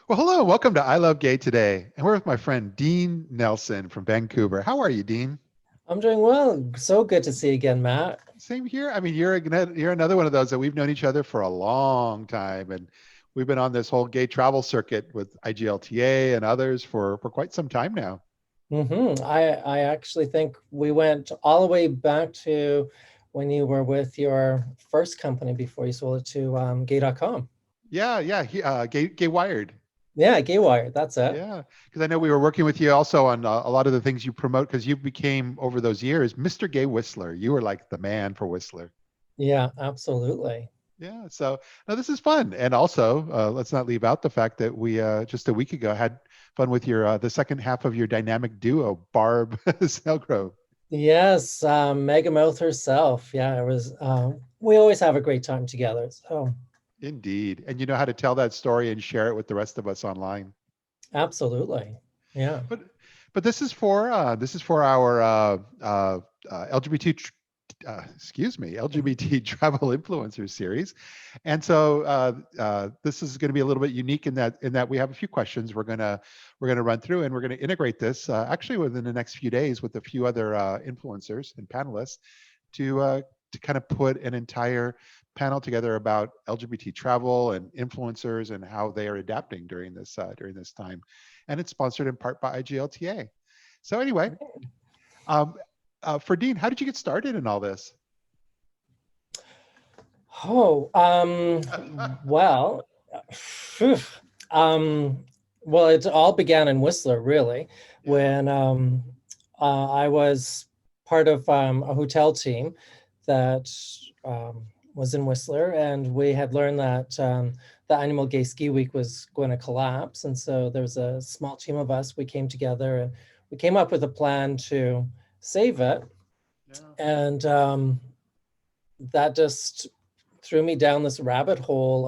Well, hello, welcome to I Love Gay today. And we're with my friend Dean Nelson from Vancouver. How are you, Dean? I'm doing well. So good to see you again, Matt. Same here. I mean, you're another one of those that we've known each other for a long time, and we've been on this whole gay travel circuit with IGLTA and others for quite some time now. I actually think we went all the way back to when you were with your first company before you sold it to gay.com. Yeah. Gay Wired. Yeah, Gaywire, that's it. Yeah, because I know we were working with you also on a lot of the things you promote. Because you became over those years Mr. Gay Whistler. You were like the man for Whistler. Yeah, absolutely. Yeah, so no, this is fun, and also let's not leave out the fact that we just a week ago had fun with your the second half of your dynamic duo, Barb Selgrove. Yes, Mega Mouth herself. Yeah, it was we always have a great time together. So Indeed, and you know how to tell that story and share it with the rest of us online. absolutely. Yeah. But but this is for our LGBT excuse me, LGBT travel influencers series. And so this is going to be a little bit unique in that we have a few questions we're gonna run through, and we're going to integrate this actually within the next few days with a few other influencers and panelists to kind of put an entire panel together about LGBT travel and influencers and how they are adapting during this time. And it's sponsored in part by IGLTA. So anyway, um, for Dean, how did you get started in all this? Oh, well, phew, um, well, it all began in Whistler, really, Yeah. when I was part of a hotel team that was in Whistler, and we had learned that the annual Gay Ski Week was going to collapse, and so there was a small team of us. We came together and we came up with a plan to save it, Yeah. and that just threw me down this rabbit hole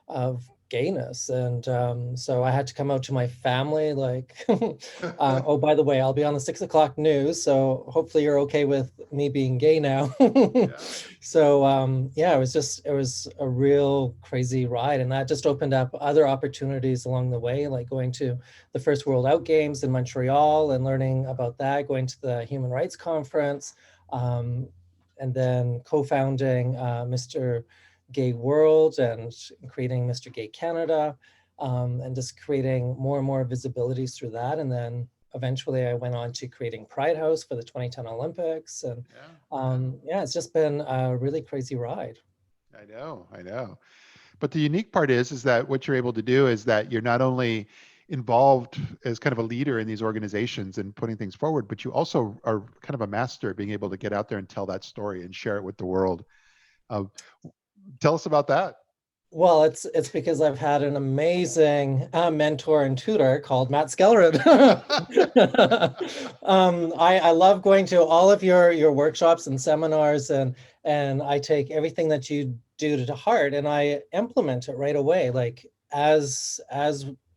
of gayness, and so I had to come out to my family like oh, by the way, I'll be on the 6 o'clock news, so hopefully you're okay with me being gay now. Yeah. So yeah, it was a real crazy ride, and that just opened up other opportunities along the way, like going to the first World Out Games in Montreal and learning about that, going to the Human Rights Conference, um, and then co-founding Mr. Gay World and creating Mr. Gay Canada, and just creating more and more visibilities through that. And then eventually I went on to creating Pride House for the 2010 Olympics. And Yeah. Yeah. yeah, it's just been a really crazy ride. I know. But the unique part is that what you're able to do is that you're not only involved as kind of a leader in these organizations and putting things forward, but you also are kind of a master at being able to get out there and tell that story and share it with the world. Uh, Tell us about that. Well, it's because I've had an amazing mentor and tutor called Matt Skellerin. I love going to all of your workshops and seminars, and I take everything that you do to heart, and I implement it right away. Like as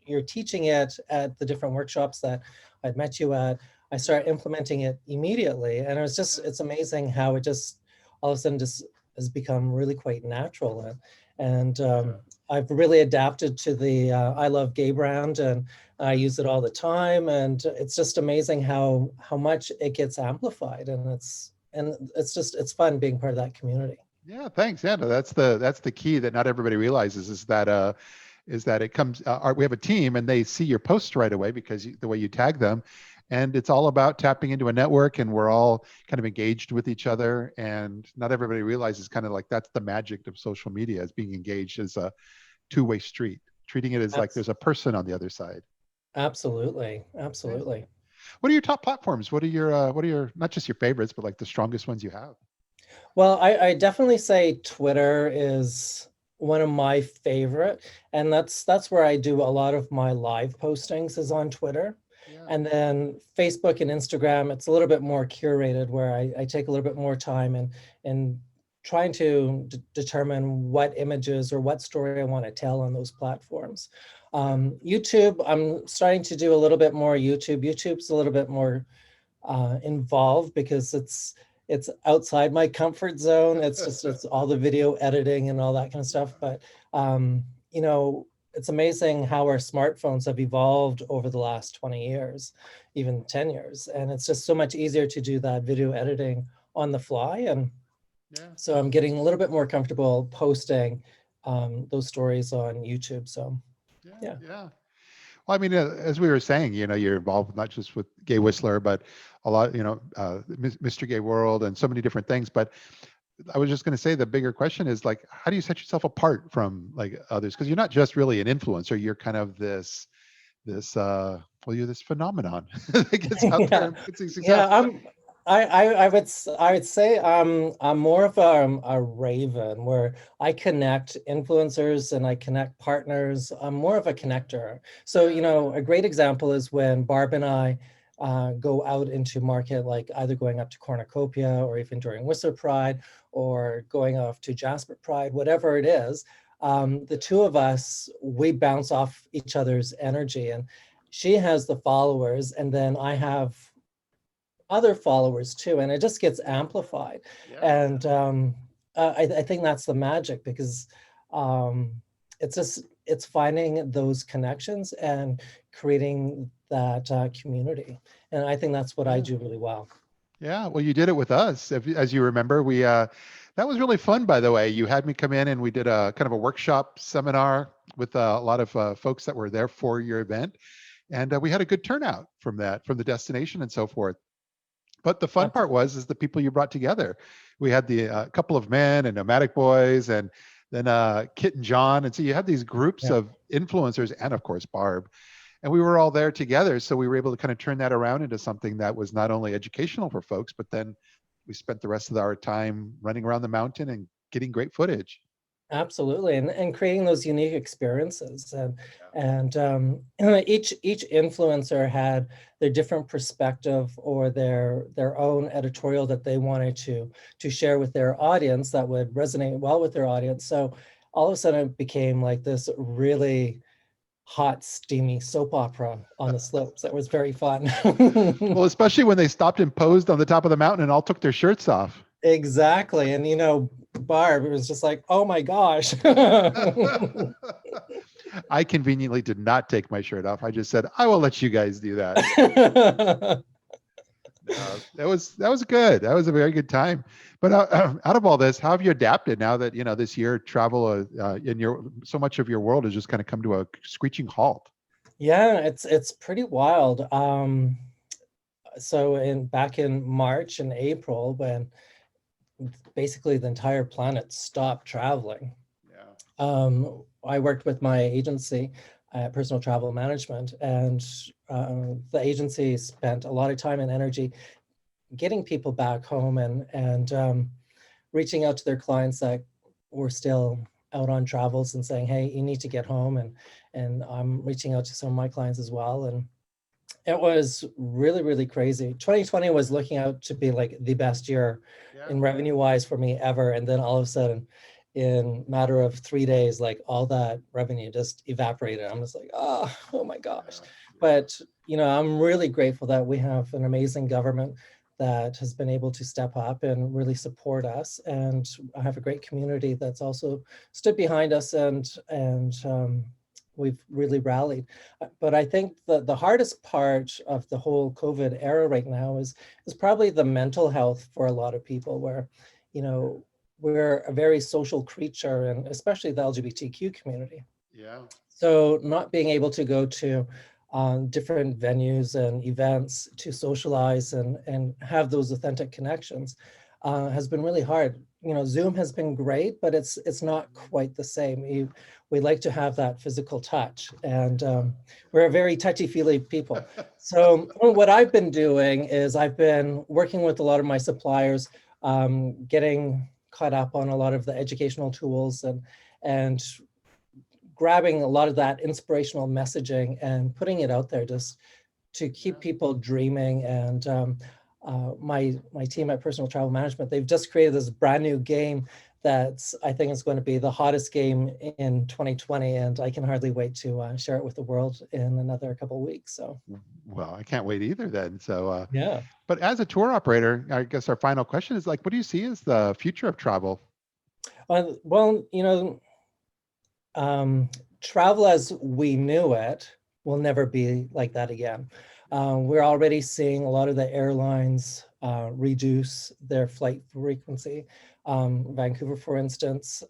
you're teaching it at the different workshops that I've met you at, I start implementing it immediately, and it's amazing how it just all of a sudden just has become really quite natural. And Yeah. I've really adapted to the I Love Gay brand, and I use it all the time. And it's just amazing how much it gets amplified, and it's fun being part of that community. Yeah, thanks. Yeah, no, that's the key that not everybody realizes is that it comes. We have a team, and they see your posts right away because the way you tag them, and it's all about tapping into a network, and we're all kind of engaged with each other. And not everybody realizes kind of like that's the magic of social media, as being engaged as a two-way street, treating it as like Abs- there's a person on the other side. Absolutely, Yeah. absolutely. What are your top platforms? What are your not just your favorites, but like the strongest ones you have? Well, I definitely say Twitter is one of my favorite, and that's where I do a lot of my live postings is on Twitter. Yeah. And then Facebook and Instagram, it's a little bit more curated, where I take a little bit more time and trying to determine what images or what story I want to tell on those platforms. Yeah. YouTube, I'm starting to do a little bit more YouTube. YouTube's a little bit more involved because it's outside my comfort zone. It's all the video editing and all that kind of stuff. But you know, it's amazing how our smartphones have evolved over the last 20 years, even 10 years. And it's just so much easier to do that video editing on the fly. And Yeah. so I'm getting a little bit more comfortable posting those stories on YouTube. So Yeah. yeah. Yeah. Well, I mean, as we were saying, you're involved not just with Gay Whistler, but a lot, Mr. Gay World and so many different things. But I was just going to say the bigger question is like, how do you set yourself apart from like others? Because you're not just really an influencer. You're kind of you're this phenomenon that gets out there Yeah, and puts things yeah. out. I would say I'm more of a raven where I connect influencers and I connect partners. I'm more of a connector. So, Yeah. a great example is when Barb and I go out into market, like either going up to Cornucopia or even during Whistler Pride or going off to Jasper Pride, whatever it is. The two of us, we bounce off each other's energy, and she has the followers, and then I have other followers too, and it just gets amplified. Yeah. And I think that's the magic, because um, it's finding those connections and creating that community. And I think that's what I Yeah. do really well. Yeah. Well, you did it with us. As you remember, that was really fun, by the way. You had me come in and we did a kind of a workshop seminar with a lot of folks that were there for your event. And we had a good turnout from that, from the destination and so forth. But the fun part is the people you brought together. We had the couple of men and nomadic boys, and then Kit and John. And so you had these groups Yeah, of influencers, and of course Barb, and we were all there together. So we were able to kind of turn that around into something that was not only educational for folks, but then we spent the rest of our time running around the mountain and getting great footage. absolutely. And creating those unique experiences. Yeah. And each influencer had their different perspective or their own editorial that they wanted to share with their audience that would resonate well with their audience. So all of a sudden it became like this really hot, steamy soap opera on the slopes. That was very fun. Well, especially when they stopped and posed on the top of the mountain and all took their shirts off. Exactly. And Barb, it was just like, oh my gosh. I conveniently did not take my shirt off. I just said, I will let you guys do that. That was good. That was a very good time. But out of all this, how have you adapted now that this year travel in your so much of your world has just kind of come to a screeching halt? Yeah, it's pretty wild. So back in March and April, when basically the entire planet stopped traveling, Yeah. I worked with my agency, Personal Travel Management, and the agency spent a lot of time and energy getting people back home and reaching out to their clients that were still out on travels and saying, hey, you need to get home. And I'm reaching out to some of my clients as well. And it was really, really crazy. 2020 was looking out to be like the best year Yeah. in revenue wise for me ever. And then all of a sudden, in matter of 3 days, like all that revenue just evaporated. I'm just like, oh my gosh. Yeah. But I'm really grateful that we have an amazing government that has been able to step up and really support us. And I have a great community that's also stood behind us, and we've really rallied. But I think the hardest part of the whole COVID era right now is probably the mental health for a lot of people, where, we're a very social creature, and especially the LGBTQ community. Yeah. So not being able to go to different venues and events to socialize and have those authentic connections has been really hard. Zoom has been great, but it's not quite the same. We like to have that physical touch, and we're a very touchy-feely people. So what I've been doing is I've been working with a lot of my suppliers, getting caught up on a lot of the educational tools and grabbing a lot of that inspirational messaging and putting it out there just to keep people dreaming. And my team at Personal Travel Management, they've just created this brand new game that's, I think, is going to be the hottest game in 2020, and I can hardly wait to share it with the world in another couple of weeks. So Well, I can't wait either then. So, yeah. but as a tour operator, I guess our final question is like, what do you see as the future of travel? Well, um, travel as we knew it will never be like that again. We're already seeing a lot of the airlines reduce their flight frequency. Vancouver, for instance,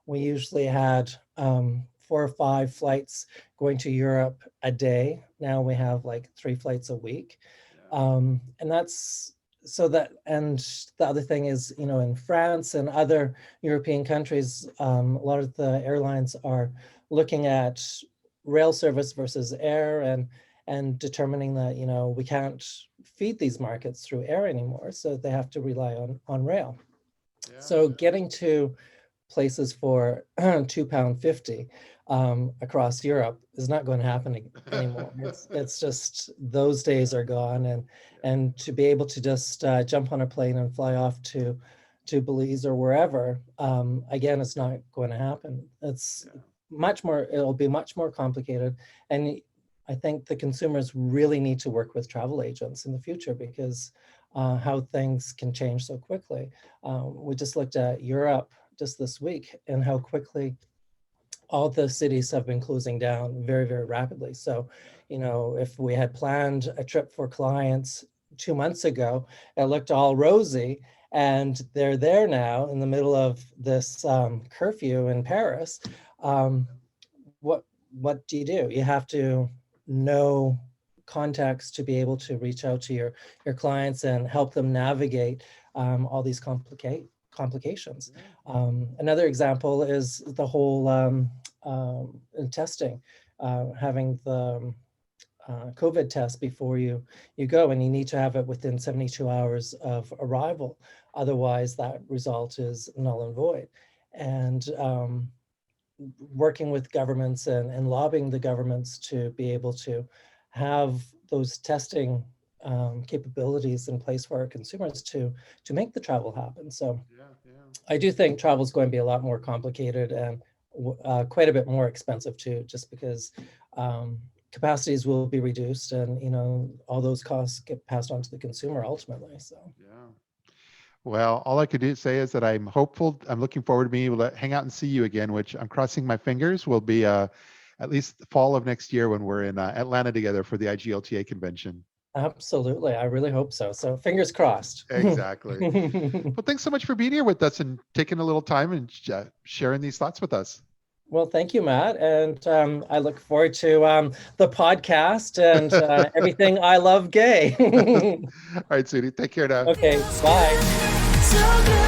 we usually had 4 or 5 flights going to Europe a day. Now we have like 3 flights a week. And that's so that, and the other thing is, you know, in France and other European countries, a lot of the airlines are looking at rail service versus air, and determining that, you know, we can't feed these markets through air anymore, so they have to rely on rail. So getting to places for £2.50 across Europe is not going to happen anymore. It's just, those days are gone, and to be able to just jump on a plane and fly off to Belize or wherever, again, it's not going to happen. It's much more, it'll be much more complicated. And I think the consumers really need to work with travel agents in the future, because how things can change so quickly. We just looked at Europe just this week and how quickly all the cities have been closing down very, very rapidly. So, you know, if we had planned a trip for clients 2 months ago, it looked all rosy, and they're there now in the middle of this curfew in Paris. What do? You have to know contacts to be able to reach out to your clients and help them navigate all these complications. Another example is the whole testing, having the COVID test before you go, and you need to have it within 72 hours of arrival. Otherwise, that result is null and void. And working with governments and lobbying the governments to be able to have those testing capabilities in place for our consumers to make the travel happen. So I do think travel is going to be a lot more complicated and quite a bit more expensive too, just because capacities will be reduced, and, you know, all those costs get passed on to the consumer ultimately. So well, all I could say is that I'm hopeful. I'm looking forward to being able to hang out and see you again, which I'm crossing my fingers will be at least the fall of next year when we're in Atlanta together for the IGLTA convention. Absolutely. I really hope so. So fingers crossed. Exactly. Well, thanks so much for being here with us and taking a little time and sharing these thoughts with us. Well, thank you, Matt. And I look forward to the podcast and everything ILoveGay. All right, sweetie. Take care now. Okay, bye. So good.